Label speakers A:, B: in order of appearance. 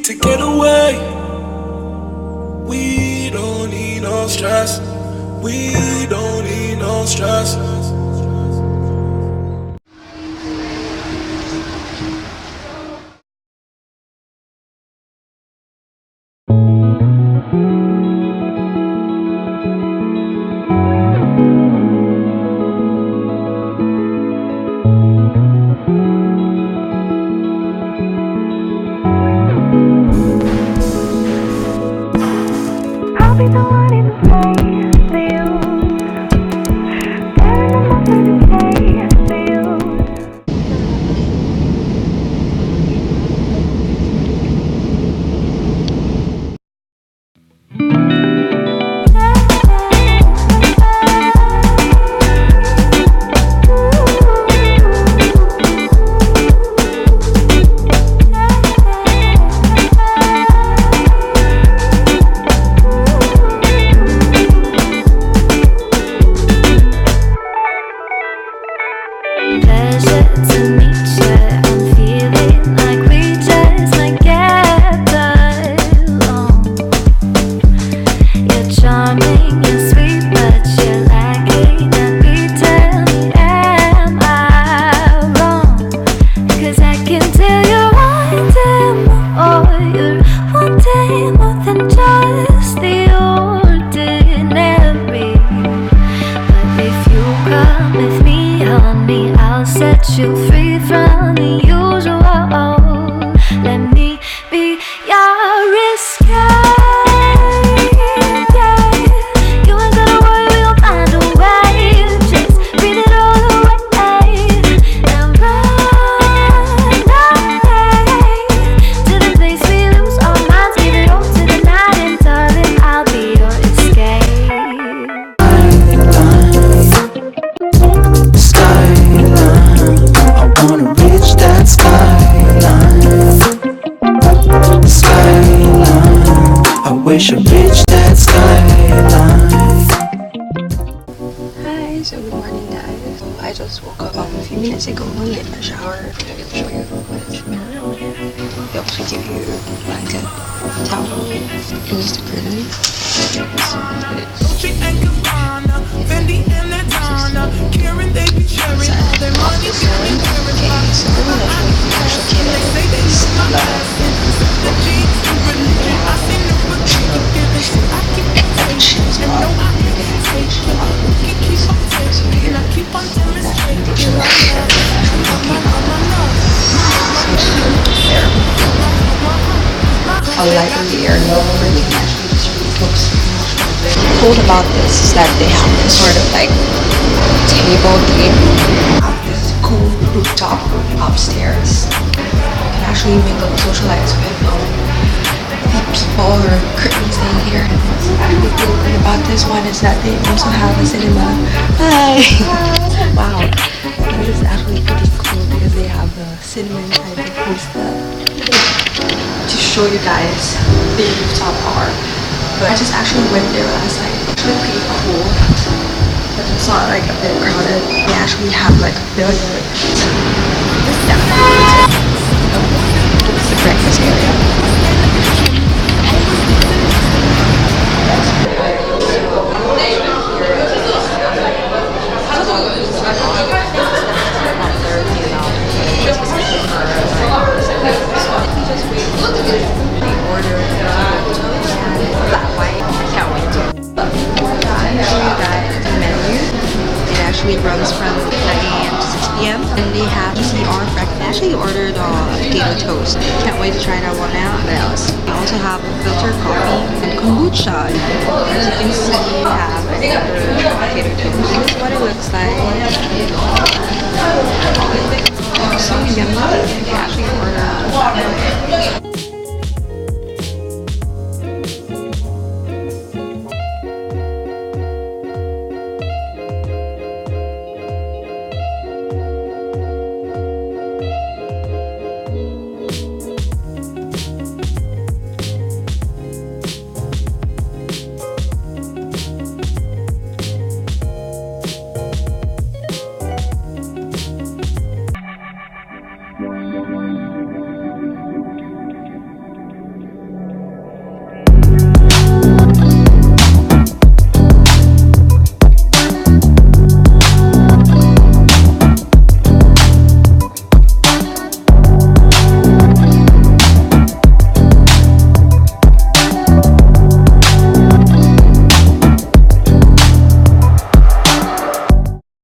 A: to get away. We don't need no stress. We don't need no stress.
B: I'll be the one in the face for you. Better than my first taste for you. Pleasure to meet you. I'm feeling like we just might get along. You're charming, you're sweet, but you're lacking that beat. Tell me, am I wrong? 'Cause I can tell you're wanting more. You're wanting more than just the ordinary. But if you come with me, honey, I'll set you free from the usual. Let me be your escape. Yeah. You ain't gonna worry, we gon' find a way. Just breathe it all away and run away to the place we lose our minds. Give it all to the night, and darling, I'll be your escape.
C: I wanna reach that skyline. Skyline. I wish I reached that skyline.
D: Hi, so good morning guys. I just woke up a few minutes ago, hit my shower. I'm gonna show you what it's smelling. They also give you a blanket, towel, and just a curtain. A light in the air, no really actually just really close. Cool about this is that they have this sort of like table game. This cool rooftop upstairs. You can actually mingle and socialize with the people or curtains in here. What's actually cool about this one is that they also have a cinema. Hi! Wow, this is actually pretty cool because they have a cinema inside the poster. To show you guys the rooftop bar, but I just actually went there last night. It's actually pretty cool, but it's not like a bit crowded. They actually have like a billiard. This is the breakfast area. It runs from 9 a.m. to 6 p.m. and they have VCR breakfast. I actually ordered potato toast. Can't wait to try that one out. What else? They also have filter coffee and kombucha. As you can see, they have potato toast. This is what it looks like.